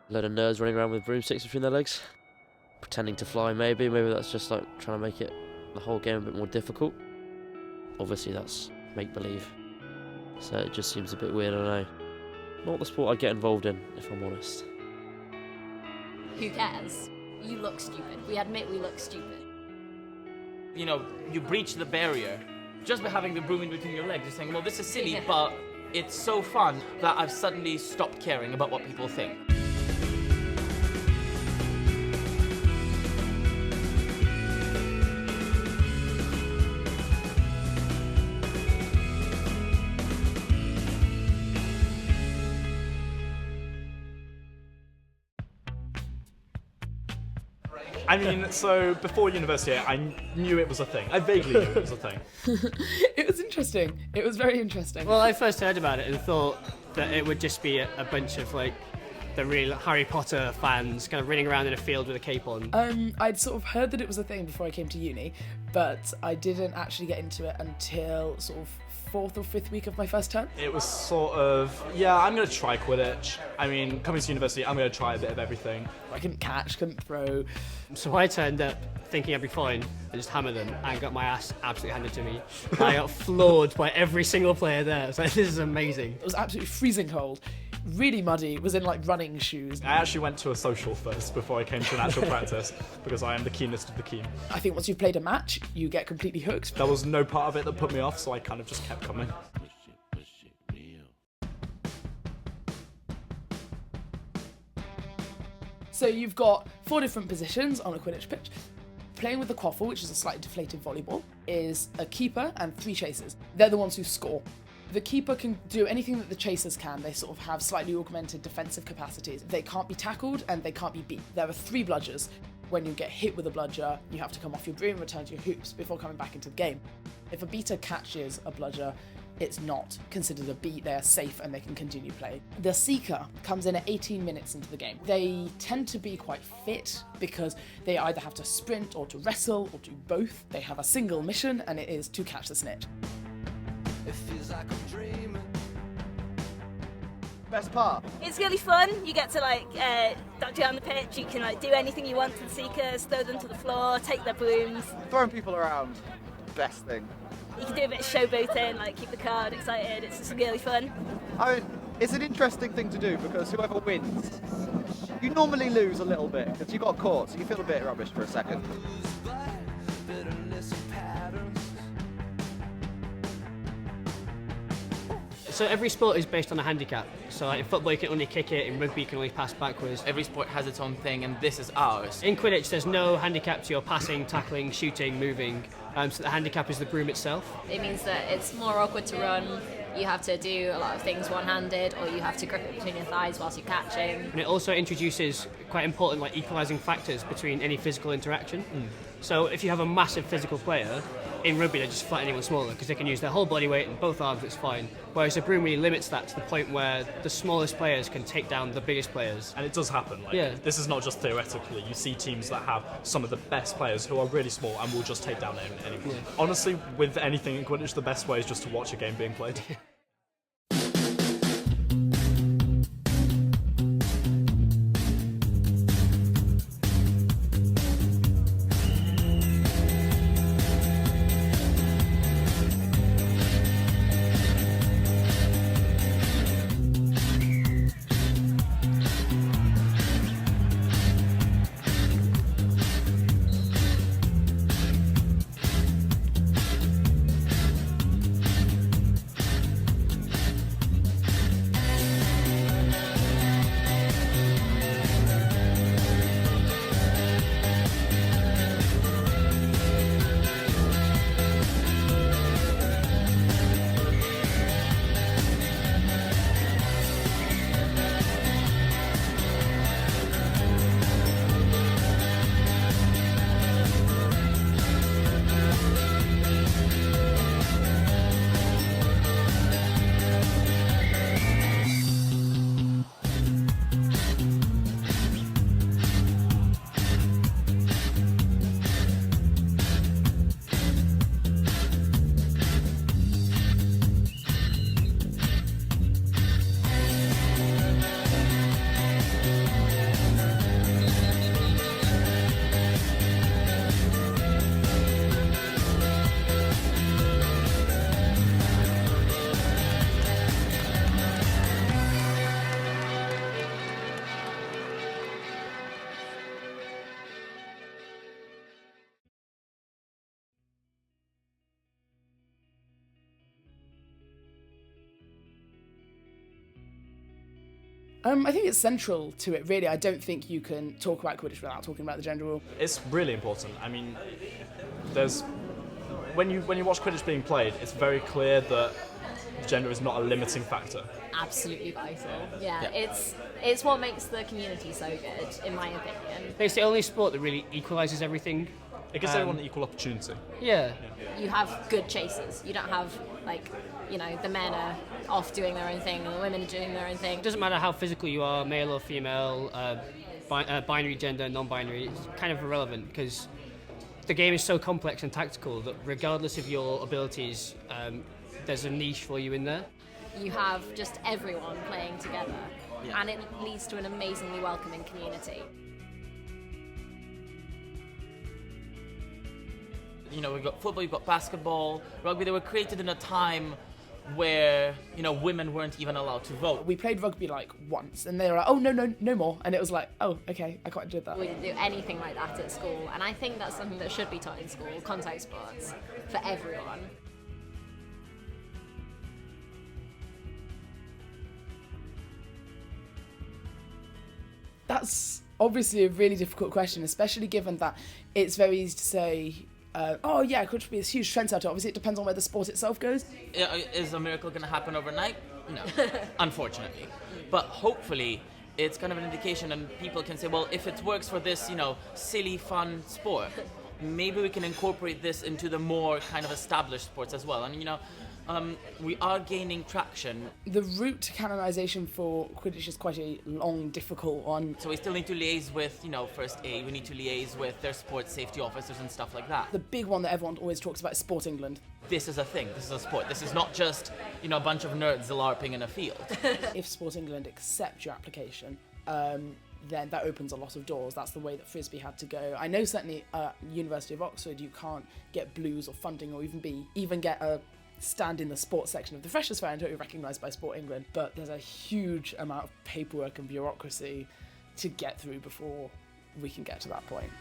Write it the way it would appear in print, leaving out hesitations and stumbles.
A load of nerds running around with broomsticks between their legs, pretending to fly. Maybe that's just like trying to make it the whole game a bit more difficult. Obviously, that's make believe, so it just seems a bit weird. I don't know. Not the sport I'd get involved in, if I'm honest. Who cares? You look stupid. We admit we look stupid. You know, you breach the barrier just by having the broom in between your legs. You're saying, well, this is silly, but it's so fun that I've suddenly stopped caring about what people think. I mean, so before university, I knew it was a thing. I vaguely knew it was a thing. It was interesting. It was very interesting. Well, I first heard about it and thought that it would just be a bunch of like the real Harry Potter fans kind of running around in a field with a cape on. I'd sort of heard that it was a thing before I came to uni, but I didn't actually get into it until sort of 4th or 5th week of my first term. It was sort of, yeah, I'm going to try Quidditch. I mean, coming to university, I'm going to try a bit of everything. I couldn't catch, couldn't throw. So I turned up thinking I'd be fine and just hammered them and got my ass absolutely handed to me. I got floored by every single player there. I was like, this is amazing. It was absolutely freezing cold, really muddy, was in like running shoes. I actually went to a social first before I came to an actual practice because I am the keenest of the keen. I think once you've played a match, you get completely hooked. There was no part of it that put me off, so I kind of just kept coming. So you've got 4 different positions on a Quidditch pitch. Playing with the quaffle, which is a slightly deflated volleyball, is a keeper and 3 chasers. They're the ones who score. The keeper can do anything that the chasers can. They sort of have slightly augmented defensive capacities. They can't be tackled and they can't be beat. There are 3 bludgers. When you get hit with a bludger, you have to come off your broom, return to your hoops before coming back into the game. If a beater catches a bludger, it's not considered a beat, they're safe and they can continue playing. The Seeker comes in at 18 minutes into the game. They tend to be quite fit because they either have to sprint or to wrestle or do both. They have a single mission and it is to catch the snitch. It feels like I'm dreaming. Best part? It's really fun. You get to dodge around the pitch. You can do anything you want to the Seekers, throw them to the floor, take their brooms. Throwing people around, best thing. You can do a bit of showboating, keep the crowd excited. It's just really fun. I mean, it's an interesting thing to do because whoever wins, you normally lose a little bit because you got caught, so you feel a bit rubbish for a second. So every sport is based on a handicap. So in football you can only kick it, in rugby you can only pass backwards. Every sport has its own thing, and this is ours. In Quidditch there's no handicap to your passing, tackling, shooting, moving. So the handicap is the broom itself. It means that it's more awkward to run. You have to do a lot of things one-handed, or you have to grip it between your thighs whilst you're catching. And it also introduces quite important equalising factors between any physical interaction. So if you have a massive physical player, in rugby they just fight anyone smaller because they can use their whole body weight and both arms, it's fine. Whereas the broom really limits that to the point where the smallest players can take down the biggest players. And it does happen. This is not just theoretically. You see teams that have some of the best players who are really small and will just take down anyone. Yeah. Honestly, with anything in Quidditch, the best way is just to watch a game being played. I think it's central to it, really. I don't think you can talk about Quidditch without talking about the gender rule. It's really important. I mean, there's when you watch Quidditch being played, it's very clear that gender is not a limiting factor. Absolutely vital. Yeah, it's what makes the community so good, in my opinion. It's the only sport that really equalises everything. It gives everyone equal opportunity. Yeah. You have good chasers. You don't have, like, you know, the men are off doing their own thing and the women are doing their own thing. It doesn't matter how physical you are, male or female, binary gender, non-binary, it's kind of irrelevant because the game is so complex and tactical that regardless of your abilities, there's a niche for you in there. You have just everyone playing together, and it leads to an amazingly welcoming community. You know, we've got football, you've got basketball, rugby. They were created in a time where, you know, women weren't even allowed to vote. We played rugby like once, and they were like, "Oh no more," and it was like, "Oh, okay, I quite enjoyed that." We didn't do anything like that at school, and I think that's something that should be taught in school, contact sports, for everyone. That's obviously a really difficult question, especially given that it's very easy to say, oh yeah, Quidditch would be this huge trendsetter. Obviously, it depends on where the sport itself goes. Is a miracle going to happen overnight? No, unfortunately. But hopefully, it's kind of an indication, and people can say, well, if it works for this, you know, silly, fun sport, maybe we can incorporate this into the more kind of established sports as well. And, you know, we are gaining traction. The route to canonisation for Quidditch is quite a long, difficult one. So we still need to liaise with, you know, First Aid, we need to liaise with their sports safety officers and stuff like that. The big one that everyone always talks about is Sport England. This is a thing, this is a sport. This is not just, you know, a bunch of nerds LARPing in a field. If Sport England accept your application, then that opens a lot of doors. That's the way that Frisbee had to go. I know certainly at University of Oxford you can't get blues or funding or even get a stand in the sports section of the Freshers' Fair until you're recognised by Sport England, but there's a huge amount of paperwork and bureaucracy to get through before we can get to that point.